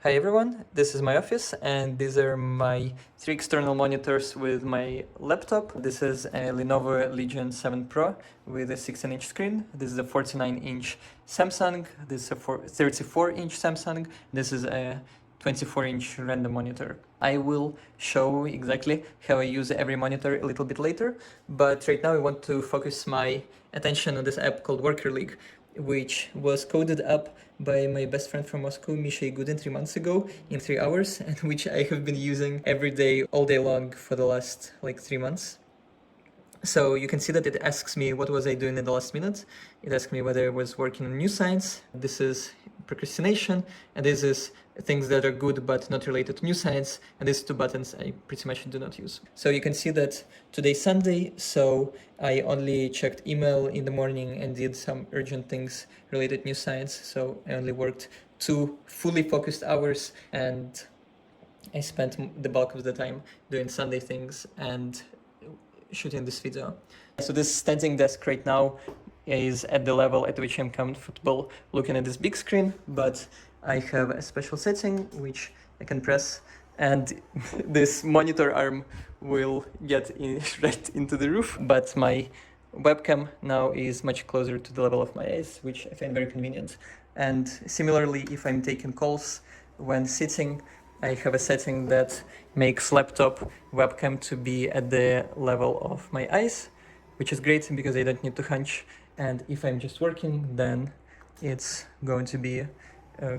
Hi everyone, this is my office and these are my three external monitors with my laptop. This is a Lenovo Legion 7 Pro with a 16-inch screen. This is a 49-inch Samsung. This is a 34-inch Samsung. This is a 24-inch random monitor. I will show exactly how I use every monitor a little bit later, but right now I want to focus my attention on this app called Worker League, which was coded up by my best friend from Moscow, Misha Igudin, 3 months ago in 3 hours, and which I have been using every day, all day long for the last like 3 months. So you can see that it asks me what was I doing in the last minute. It asks me whether I was working on new science. This is procrastination, and this is things that are good but not related to new science, and these two buttons I pretty much do not use. So you can see that today's Sunday, so I only checked email in the morning and did some urgent things related to new science. So I only worked 2 fully focused hours, and I spent the bulk of the time doing Sunday things and shooting this video. So this standing desk right now is at the level at which I'm comfortable looking at this big screen, but I have a special setting which I can press, and this monitor arm will get right into the roof, but my webcam now is much closer to the level of my eyes, which I find very convenient. And similarly, if I'm taking calls when sitting, I have a setting that makes laptop webcam to be at the level of my eyes, which is great because I don't need to hunch. And if I'm just working, then it's going to be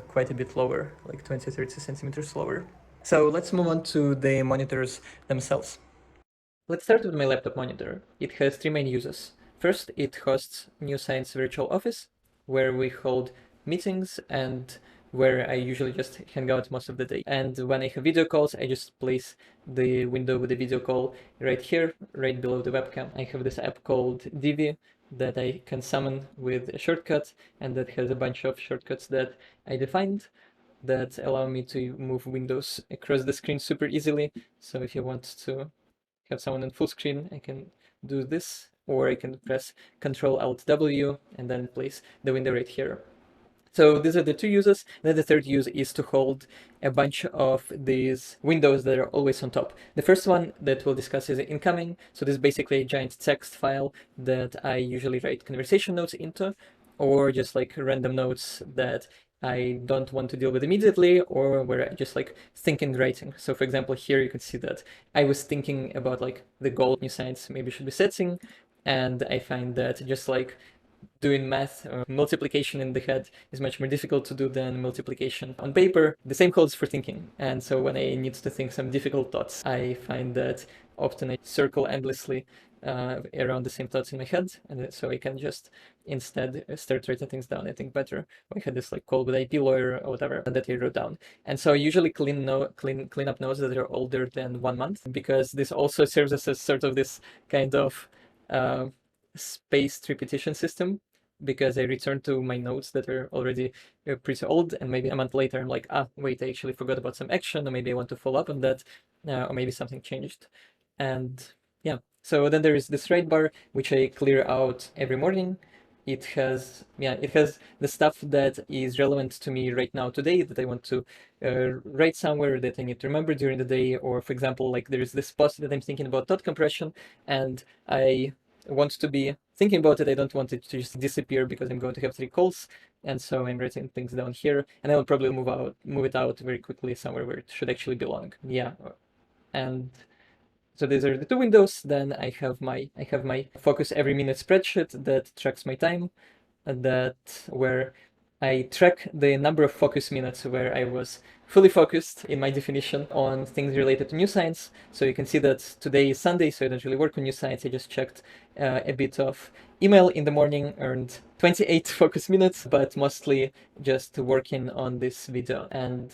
quite a bit lower, like 20-30 centimeters lower. So let's move on to the monitors themselves. Let's start with my laptop monitor. It has 3 main uses. First, it hosts New Science Virtual Office, where we hold meetings and where I usually just hang out most of the day. And when I have video calls, I just place the window with the video call right here, right below the webcam. I have this app called Divvy that I can summon with a shortcut, and that has a bunch of shortcuts that I defined that allow me to move windows across the screen super easily. So if you want to have someone in full screen, I can do this, or I can press Ctrl-Alt-W and then place the window right here. So these are the 2 uses. Then the third use is to hold a bunch of these windows that are always on top. The first one that we'll discuss is incoming. So this is basically a giant text file that I usually write conversation notes into, or just like random notes that I don't want to deal with immediately, or where I just like think in writing. So for example, here you can see that I was thinking about like the goal new science maybe should be setting, and I find that just like doing math or multiplication in the head is much more difficult to do than multiplication on paper. The same holds for thinking. And so when I need to think some difficult thoughts, I find that often I circle endlessly around the same thoughts in my head, and so I can just instead start writing things down. I think better. I had this like call with IP lawyer or whatever that I wrote down, and so I usually clean up notes that are older than 1 month, because this also serves as a sort of this kind of spaced repetition system, because I return to my notes that are already pretty old, and maybe a month later I'm like, wait, I actually forgot about some action, or maybe I want to follow up on that, or maybe something changed. And yeah, so then there is this write bar, which I clear out every morning. It has the stuff that is relevant to me right now today, that I want to write somewhere, that I need to remember during the day. Or for example, like there is this post that I'm thinking about thought compression, and I want to be thinking about it. I don't want it to just disappear because I'm going to have 3 calls, and so I'm writing things down here, and I will probably move it out very quickly somewhere where it should actually belong. Yeah, and so these are the 2 windows. Then I have my focus every minute spreadsheet that tracks my time, where I track the number of focus minutes where I was fully focused in my definition on things related to new science. So you can see that today is Sunday, so I don't really work on new science. I just checked a bit of email in the morning, earned 28 focus minutes, but mostly just working on this video. And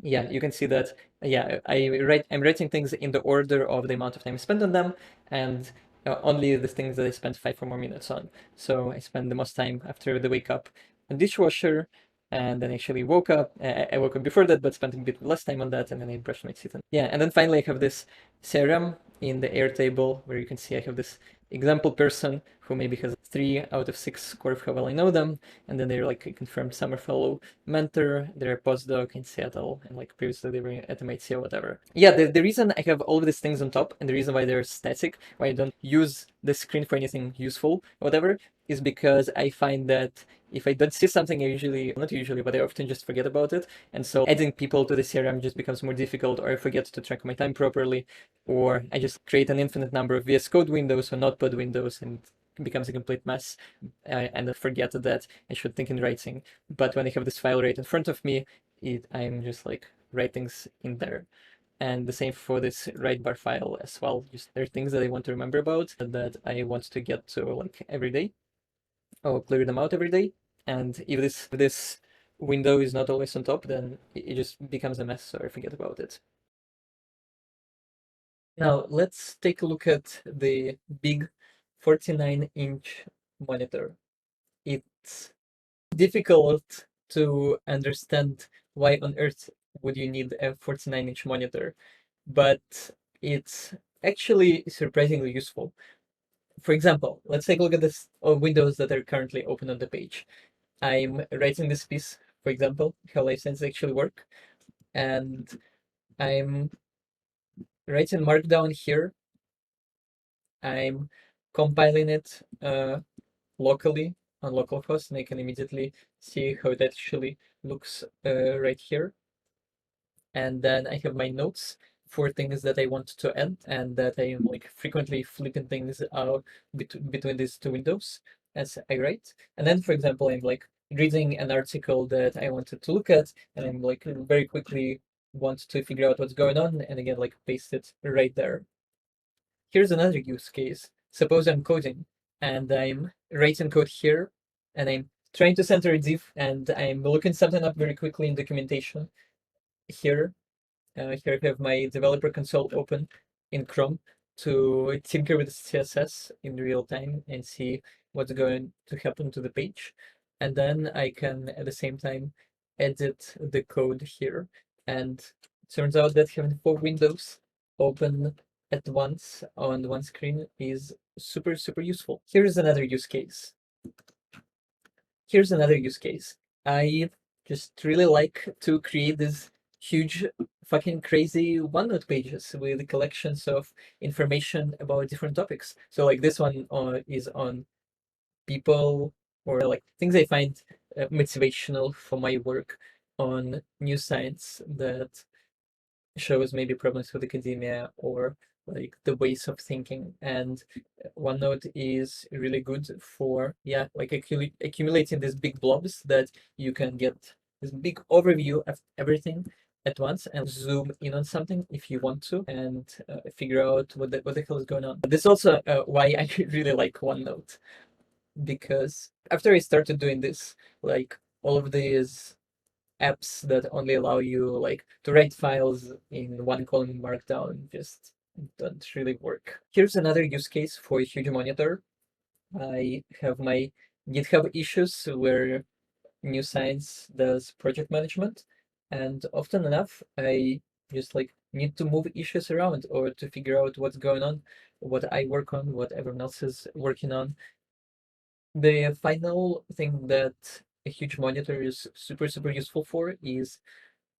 yeah, you can see that, I'm writing things in the order of the amount of time spent on them, and only the things that I spent 5 or more minutes on. So I spend the most time after the wake up on dishwasher, and then actually woke up. I woke up before that, but spent a bit less time on that, and then I brushed my teeth. And then finally I have this CRM in the Airtable, where you can see I have this example person who maybe has 3 out of 6 score of how well I know them, and then they're like a confirmed summer fellow mentor, they're a postdoc in Seattle, and like previously they were at MIT or whatever. Yeah, the reason I have all of these things on top, and the reason why they're static, why I don't use the screen for anything useful or whatever, is because I find that if I don't see something, I usually, not usually, but I often just forget about it. And so adding people to the CRM just becomes more difficult, or I forget to track my time properly, or I just create an infinite number of VS Code windows or Notepad windows, and it becomes a complete mess. And I forget that I should think in writing. But when I have this file right in front of me, I'm just like write things in there. And the same for this right bar file as well. Just there are things that I want to remember about that I want to get to like every day, or clear them out every day. And if this window is not always on top, then it just becomes a mess, so I forget about it. Now let's take a look at the big 49-inch monitor. It's difficult to understand why on earth would you need a 49-inch monitor, but it's actually surprisingly useful. For example, let's take a look at this windows that are currently open on the page. I'm writing this piece, for example, how life sciences actually work, and I'm writing Markdown here. I'm compiling it locally on localhost, and I can immediately see how it actually looks right here. And then I have my notes for things that I want to add, and that I am like frequently flipping things out between these two windows as I write. And then, for example, I'm like reading an article that I wanted to look at, and I'm like very quickly want to figure out what's going on, and again, like paste it right there. Here's another use case. Suppose I'm coding and I'm writing code here, and I'm trying to center a div, and I'm looking something up very quickly in documentation. Here I have my developer console open in Chrome to tinker with CSS in real time and see what's going to happen to the page. And then I can, at the same time, edit the code here. And it turns out that having 4 windows open at once on one screen is super, super useful. Here's another use case. I just really like to create these huge fucking crazy OneNote pages with collections of information about different topics. So like this one is on people, or like things I find motivational for my work on new science that shows maybe problems with academia or like the ways of thinking. And OneNote is really good for like accumulating these big blobs that you can get this big overview of everything at once and zoom in on something if you want to, and figure out what the hell is going on. This is also why I really like OneNote, because after I started doing this, like all of these apps that only allow you like to write files in one column markdown just don't really work. Here's another use case for a huge monitor. I have my GitHub issues where New Science does project management, and often enough I just like need to move issues around or to figure out what's going on, what I work on, what everyone else is working on. The final thing that a huge monitor is super, super useful for is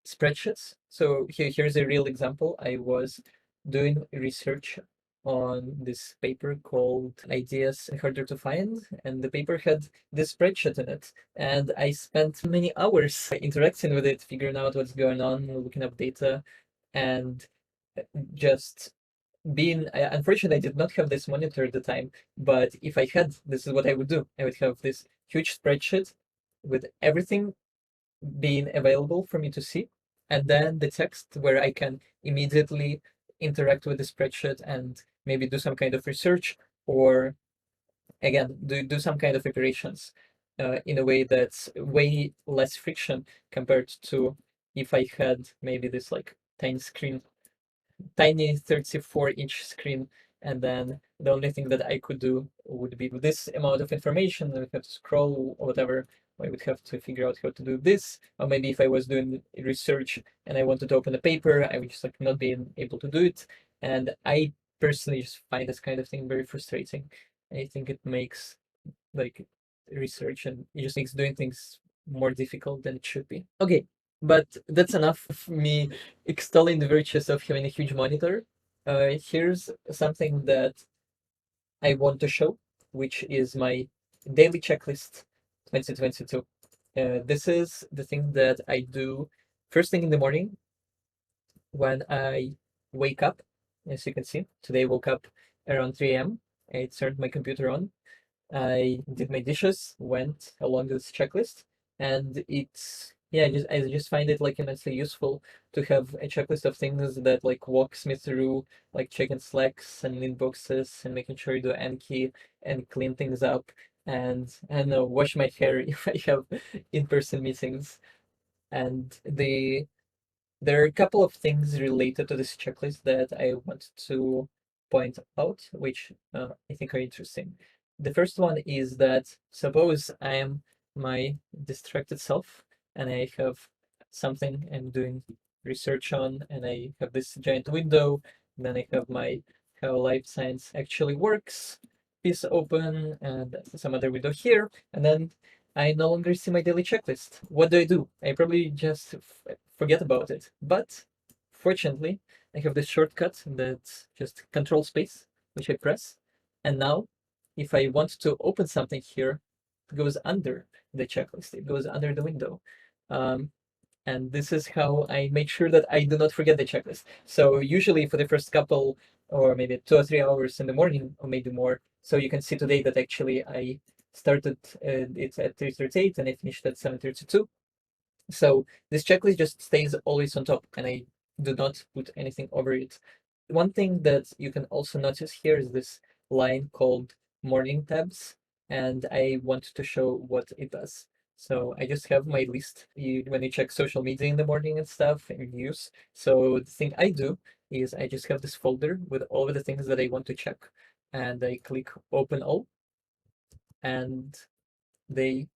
spreadsheets. So here's a real example. I was doing research on this paper called Ideas Harder to Find, and the paper had this spreadsheet in it. And I spent many hours interacting with it, figuring out what's going on, looking up data, and just being unfortunately, I did not have this monitor at the time, but if I had, this is what I would do. I would have this huge spreadsheet with everything being available for me to see, and then the text where I can immediately interact with the spreadsheet and maybe do some kind of research, or again do some kind of operations in a way that's way less friction compared to if I had maybe this like tiny 34-inch screen, and then the only thing that I could do would be this amount of information. I would have to scroll or whatever. I would have to figure out how to do this. Or maybe if I was doing research and I wanted to open a paper, I would just like not being able to do it. And I personally just find this kind of thing very frustrating. I think it makes like research, and it just makes doing things more difficult than it should be. Okay, but that's enough of me extolling the virtues of having a huge monitor. Here's something that I want to show, which is my daily checklist 2022. This is the thing that I do first thing in the morning when I wake up. As you can see, today I woke up around 3 a.m. I turned my computer on. I did my dishes, went along this checklist, and it's yeah, I just find it like immensely useful to have a checklist of things that like walks me through like checking slacks and inboxes and making sure to do Anki and clean things up and I don't know, wash my hair if I have in-person meetings. And there are a couple of things related to this checklist that I want to point out, which I think are interesting. The first one is that suppose I am my distracted self and I have something I'm doing research on, and I have this giant window, and then I have my how life science actually works piece open and some other window here, and then I no longer see my daily checklist. What do? I probably just forget about it. But fortunately, I have this shortcut that just control space, which I press. And now, if I want to open something here, it goes under the checklist. It goes under the window. Um, and this is how I make sure that I do not forget the checklist. So usually for the first couple or maybe 2 or 3 hours in the morning or maybe more. So you can see today that actually I started it at 3:38 and I finished at 7:32. So this checklist just stays always on top and I do not put anything over it. One thing that you can also notice here is this line called morning tabs, and I want to show what it does. So I just have my list when you check social media in the morning and stuff and news. So the thing I do is I just have this folder with all of the things that I want to check, and I click open all, and they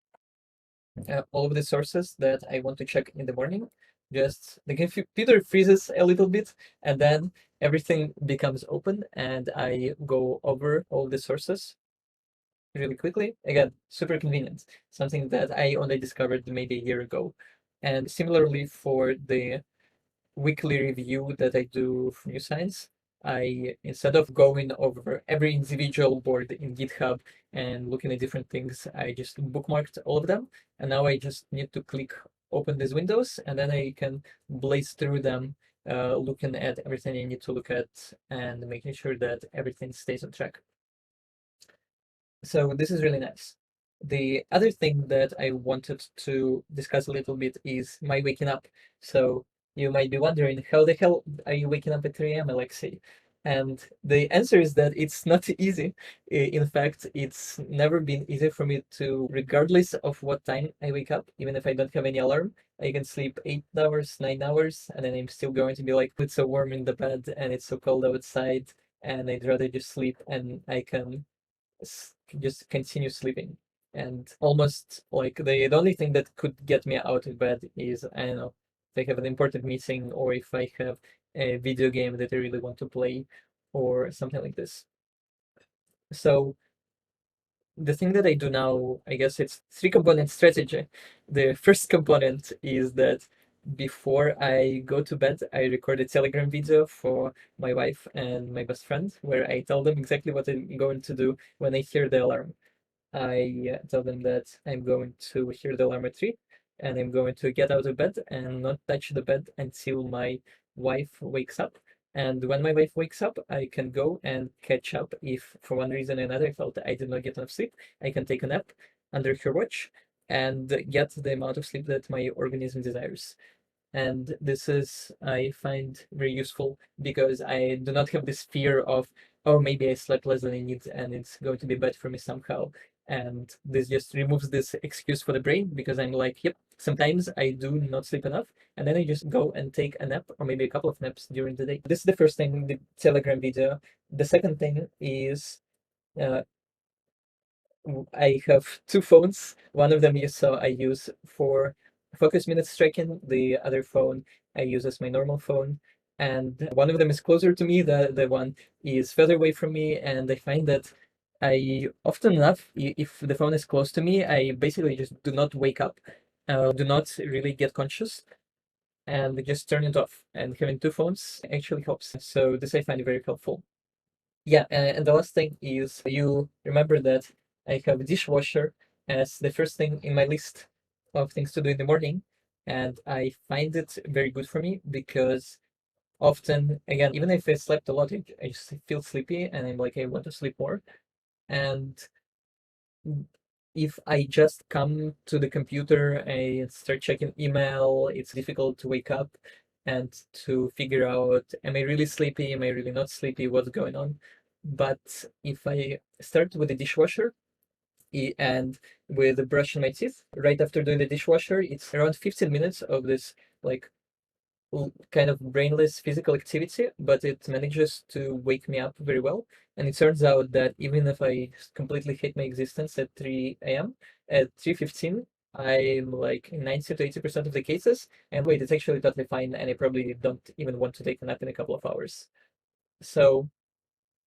all of the sources that I want to check in the morning. Just the computer freezes a little bit, and then everything becomes open, and I go over all the sources really quickly. Again, super convenient, something that I only discovered maybe a year ago. And similarly for the weekly review that I do for New Science, I instead of going over every individual board in GitHub and looking at different things, I just bookmarked all of them. And now I just need to click open these windows and then I can blaze through them, looking at everything I need to look at and making sure that everything stays on track. So this is really nice. The other thing that I wanted to discuss a little bit is my waking up. So you might be wondering, how the hell are you waking up at 3 a.m., Alexei? And the answer is that it's not easy. In fact, it's never been easy for me to, regardless of what time I wake up, even if I don't have any alarm, I can sleep 8 hours, 9 hours, and then I'm still going to be like, it's so warm in the bed and it's so cold outside, and I'd rather just sleep and I can just continue sleeping. And almost like the only thing that could get me out of bed is, I don't know, if I have an important meeting or if I have a video game that I really want to play or something like this. So the thing that I do now, I guess it's three-component strategy. The first component is that before I go to bed, I record a Telegram video for my wife and my best friend where I tell them exactly what I'm going to do when I hear the alarm. I tell them that I'm going to hear the alarm at 3 and I'm going to get out of bed and not touch the bed until my wife wakes up. And when my wife wakes up, I can go and catch up if for one reason or another I felt I did not get enough sleep. I can take a nap under her watch and get the amount of sleep that my organism desires. And this is, I find, very useful because I do not have this fear of, oh, maybe I slept less than I need and it's going to be bad for me somehow. And this just removes this excuse for the brain because I'm like, yep, sometimes I do not sleep enough. And then I just go and take a nap or maybe a couple of naps during the day. This is the first thing, the Telegram video. The second thing is, uh, I have two phones. One of them I use for focus minutes tracking. The other phone I use as my normal phone. and one of them is closer to me, the one is further away from me, and I find that I often enough, if the phone is close to me, I basically just do not wake up, do not really get conscious, and just turn it off. And having two phones actually helps. So this I find very helpful. Yeah, and the last thing is you remember that I have a dishwasher as the first thing in my list of things to do in the morning, and I find it very good for me because often, again, even if I slept a lot, I just feel sleepy and I'm like, I want to sleep more. And if I just come to the computer and start checking email, it's difficult to wake up and to figure out, am I really sleepy? Am I really not sleepy? What's going on? But if I start with the dishwasher and with brushing my teeth, right after doing the dishwasher, it's around 15 minutes of this like kind of brainless physical activity, but it manages to wake me up very well. And it turns out that even if I completely hate my existence at 3 a.m., at 3:15, I'm like 90 to 80% of the cases. And wait, it's actually totally fine. And I probably don't even want to take a nap in a couple of hours. So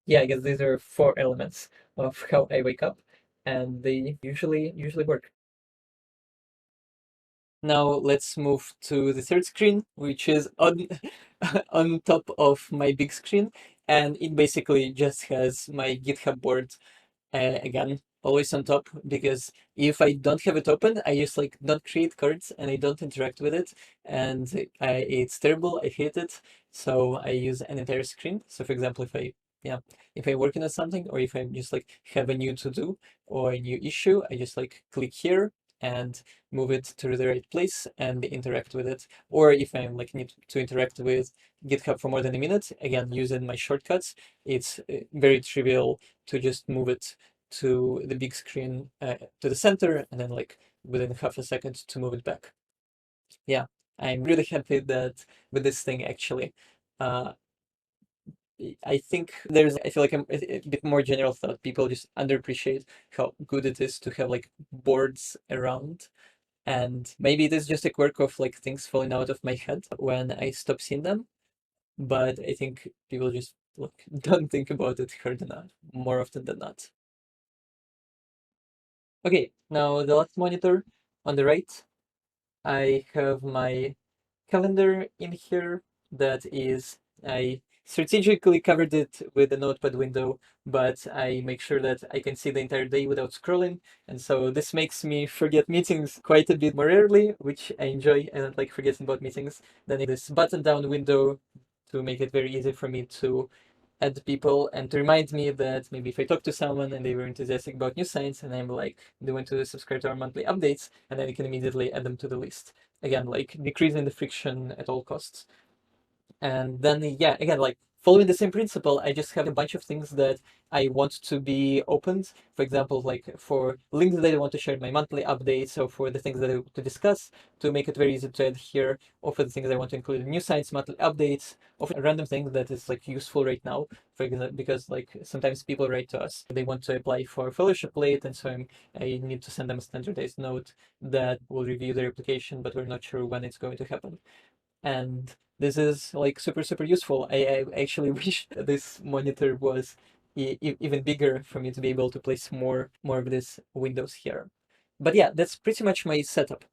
yeah, I guess these are four elements of how I wake up, and they usually work. Now let's move to the third screen, which is on on top of my big screen, and it basically just has my GitHub board again, always on top, because if I don't have it open, I just like don't create cards and I don't interact with it, and it's terrible. I hate it. So I use an entire screen. So for example, if I'm working on something, or if I just like have a new to do or a new issue, I just like click here and move it to the right place and interact with it. Or if I'm like need to interact with GitHub for more than a minute, again using my shortcuts, it's very trivial to just move it to the big screen, to the center, and then like within half a second to move it back. Yeah, I'm really happy that with this thing actually. Uh, I feel like I'm a bit more general thought. People just underappreciate how good it is to have like boards around. And maybe it is just a quirk of like things falling out of my head when I stop seeing them. But I think people just like don't think about it hard enough more often than not. Okay, now the last monitor on the right, I have my calendar in here that is, I strategically covered it with a notepad window, but I make sure that I can see the entire day without scrolling. And so this makes me forget meetings quite a bit more rarely, which I enjoy. I don't like forgetting about meetings. Then this button down window to make it very easy for me to add people and to remind me that maybe if I talk to someone and they were enthusiastic about new science and I'm like, they want to subscribe to our monthly updates, and then I can immediately add them to the list. Again, like decreasing the friction at all costs. And then, yeah, again, like following the same principle, I just have a bunch of things that I want to be opened. For example, like for links that I want to share my monthly updates, or for the things that I want to discuss, to make it very easy to add here, or for the things I want to include in new science monthly updates, or for a random thing that is like useful right now. For example, because like sometimes people write to us, they want to apply for a fellowship late, and so I need to send them a standardized note that will review their application, but we're not sure when it's going to happen. And this is like super useful. I actually wish this monitor was even bigger for me to be able to place more of these windows here. But yeah, that's pretty much my setup.